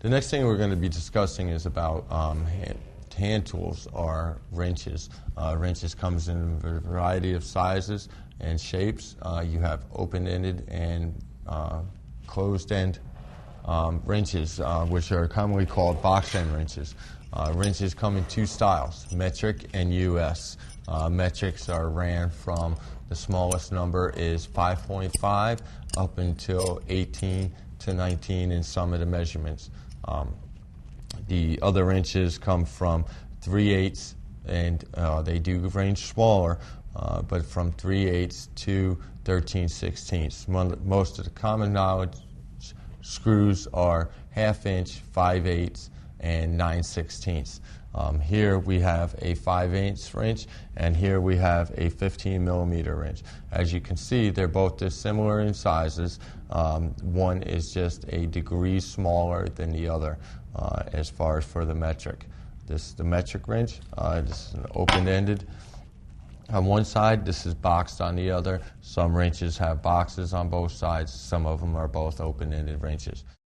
The next thing we're going to be discussing is about hand tools or wrenches. Wrenches comes in a variety of sizes and shapes. You have open-ended and closed-end wrenches, which are commonly called box-end wrenches. Wrenches come in two styles, metric and US. Metrics are ran from the smallest number is 5.5 up until 18 to 19 in some of the measurements. The other wrenches come from 3/8, and they do range smaller, but from 3/8 to 13/16. Most of the common knowledge screws are 1/2 inch, 5/8, and 9/16. Here we have a 5/8 wrench, and here we have a 15 millimeter wrench. As you can see, they're both similar in sizes. One is just a degree smaller than the other as far as for the metric. This is the metric wrench. This is an open-ended on one side. This is boxed on the other. Some wrenches have boxes on both sides. Some of them are both open-ended wrenches.